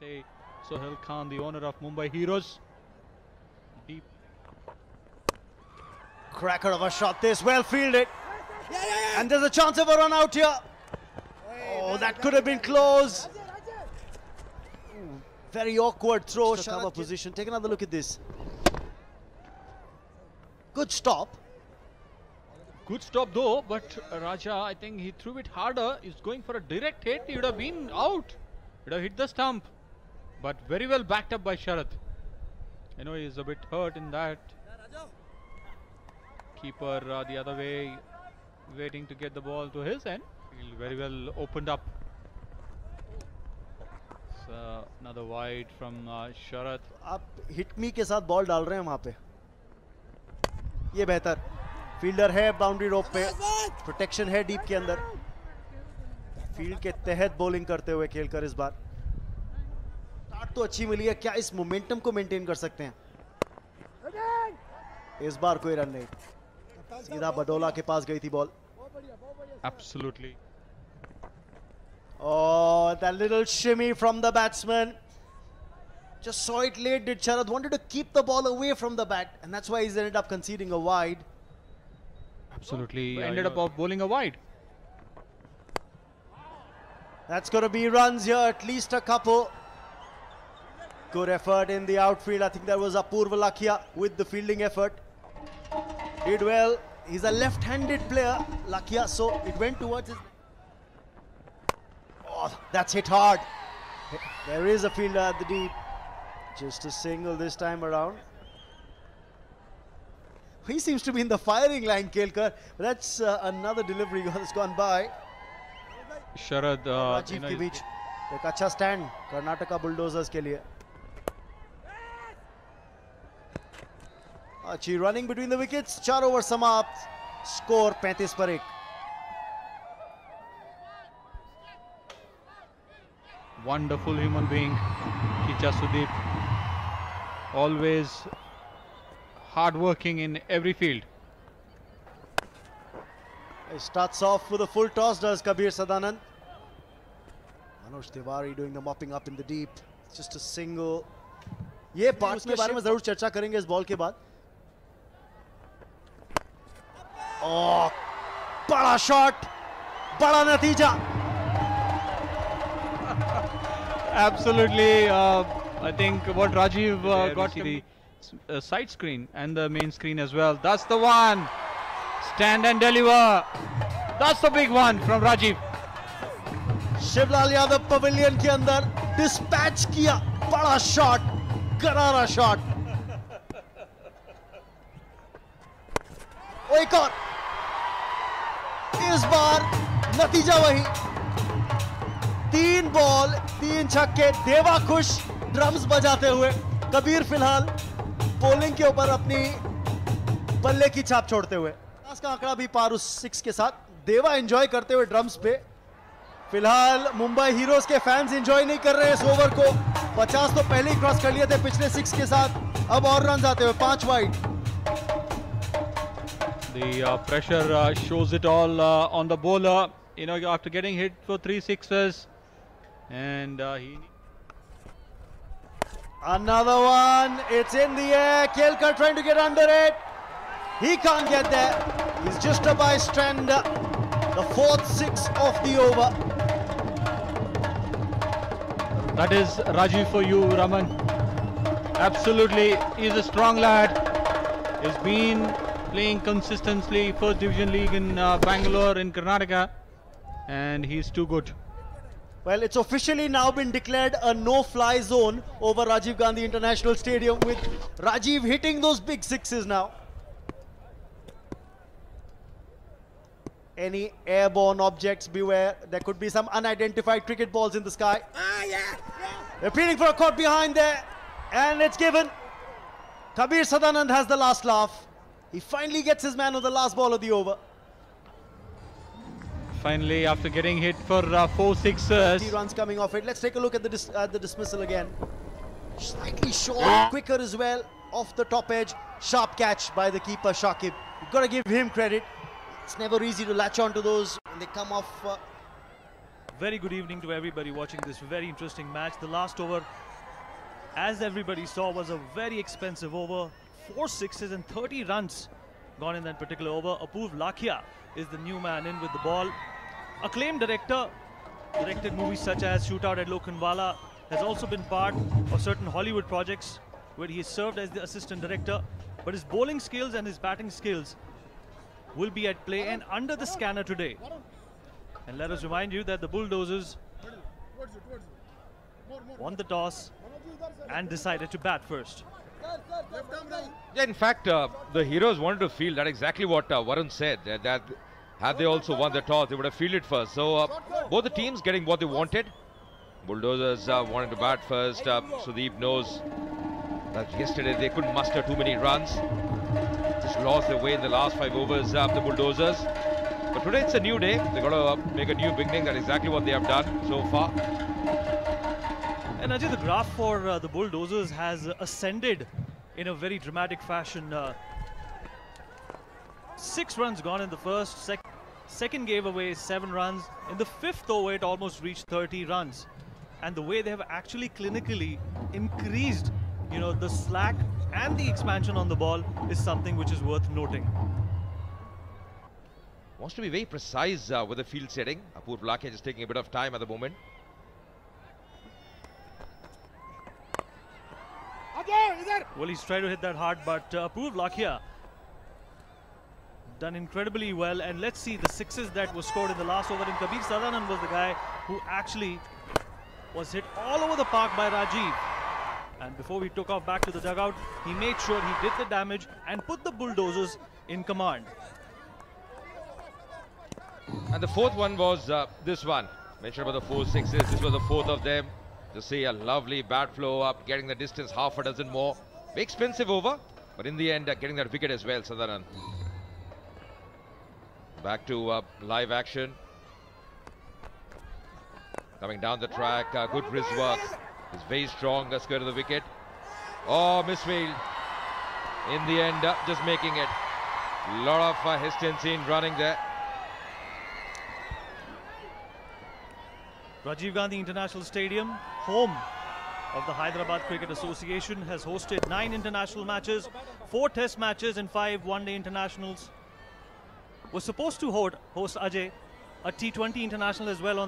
say Sohail Khan, the owner of Mumbai Heroes. Deep. Cracker of a shot, this well fielded. And there's a chance of a run out here. Oh, that could have been close. Very awkward throw. Cover position. Take another look at this. Good stop. Good stop though, but Raja, I think he threw it harder. He's going for a direct hit. He would have been out. He would have hit the stump. But very well backed up by Sharath. I know he's a bit hurt in that. Keeper the other way, waiting to get the ball to his end. Very well opened up. So another wide from Sharath. आप hit me के साथ ball डाल रहे हैं वहाँ पे. ये बेहतर. फील्डर है बाउंड्री रोप पे. प्रोटेक्शन है डीप के अंदर. फील्ड के तहत बॉलिंग करते हुए खेलकर इस बार. स्टार्ट तो अच्छी मिली है. क्या इस मोमेंटम को मेंटेन कर सकते हैं? इस बार कोई रन नहीं. सीधा बडोला के पास गई थी ball. Absolutely. Oh, that little shimmy from the batsman. Just saw it late, did Sharath. Wanted to keep the ball away from the bat, and that's why he's ended up conceding a wide. Absolutely. Ended up bowling a wide. That's going to be runs here, at least a couple. Good effort in the outfield. I think that was Apurva Lakhia with the fielding effort. Did well. He's a left-handed player, Lakhia, so it went towards his... Oh, that's hit hard. There is a fielder at the deep. Just a single this time around. He seems to be in the firing line, Kelkar. That's another delivery that's gone by. Sharath, Rajiv के बीच एक अच्छा stand Karnataka bulldozers के लिए. अच्छी running between the wickets. 4 over समाप्त. Score 35 पर 1. Wonderful human being, Kicha Sudeep. Always hard-working in every field. He starts off with a full toss, does Kabir Sadanand. Manoj Tiwari doing the mopping up in the deep. It's just a single. ये parts के बारे में जरूर चर्चा करेंगे इस ball के बाद. Oh, बड़ा शॉट, बड़ा नतीजा. Absolutely. I think what Rajiv got the side screen and the main screen as well. That's the one. Stand and deliver. That's the big one from Rajiv. Shivlal Yadav pavilion के अंदर dispatch किया. बड़ा shot, करारा shot. एक और. इस बार नतीजा वही. 3 बॉल 3 छक्के. देवा खुश ड्रम्स बजाते हुए. कबीर फिलहाल बॉलिंग के ऊपर अपनी बल्ले की छाप छोड़ते हुए. का आंकड़ा भी पार उस 6 के साथ. देवा एंजॉय करते हुए ड्रम्स पे. फिलहाल मुंबई हीरोज के फैंस एंजॉय नहीं कर रहे इस ओवर को. 50 तो पहले ही क्रॉस कर लिए थे पिछले 6 के साथ. अब और रन आते हुए 5 wide. The pressure shows it all on the bowler. You know, after getting hit for 3 sixes, and he. Another one. It's in the air. Kelkar trying to get under it. He can't get there. He's just a bystander. The 4th 6 of the over. That is Rajiv for you, Raman. Absolutely, he's a strong lad. He's been playing consistently First Division League in Bangalore in Karnataka, and he's too good. Well, it's officially now been declared a no-fly zone over Rajiv Gandhi International Stadium, with Rajiv hitting those big sixes now. Any airborne objects, beware. There could be some unidentified cricket balls in the sky. They're pleading for a caught behind there, and it's given. Kabir Sadanand has the last laugh. He finally gets his man on the last ball of the over. Finally, after getting hit for 4 sixes. 3 runs coming off it. Let's take a look at the dismissal again. Slightly short, quicker as well, off the top edge. Sharp catch by the keeper, Shakib. You've got to give him credit. It's never easy to latch on to those when they come off Very good evening to everybody watching this very interesting match. The last over, as everybody saw, was a very expensive over. 4 sixes and 30 runs gone in that particular over. Apoorv Lakhia is the new man in with the ball. Acclaimed director, directed movies such as Shootout at Lokhandwala, has also been part of certain Hollywood projects where he has served as the assistant director. But his bowling skills and his batting skills will be at play and under the scanner today. And let us remind you that the Bulldozers won the toss and decided to bat first. Yeah, in fact, the Heroes wanted to field. That's exactly what Varun said. That had they also won the toss, they would have fielded first. So both the teams getting what they wanted. Bulldozers wanted to bat first. Sudeep knows that yesterday they couldn't muster too many runs. Just lost their way in the last 5 overs, the Bulldozers. But today it's a new day. They've got to make a new beginning. That's exactly what they have done so far. And Ajay, the graph for the Bulldozers has ascended in a very dramatic fashion. 6 runs gone in the first. Second gave away 7 runs. In the 5th over, it almost reached 30 runs. And the way they have actually clinically increased, the slack and the expansion on the ball is something which is worth noting. Wants to be very precise with the field setting. Apoorv Lakhia just taking a bit of time at the moment. Well, he's trying to hit that hard, but Apoorv Lakhia done incredibly well. And let's see the 6s that were scored in the last over. And Kabir Sadanan was the guy who actually was hit all over the park by Rajiv. And before we took off back to the dugout, he made sure he did the damage and put the Bulldozers in command. And the 4th one was this one. Mentioned about the 4 sixes. This was the 4th of them. To see a lovely bat flow up, getting the distance half a dozen more. Very expensive over, but in the end, getting that wicket as well, Sadanan. Back to live action. Coming down the track, good wrist work. He's very strong, skirt of the wicket. Oh, misfield. In the end, just making it. A lot of hesitancy in running there. Rajiv Gandhi International Stadium, home of the Hyderabad Cricket Association, has hosted 9 international matches, 4 test matches and 5 one-day internationals. Was supposed to host Ajay, a T20 international as well on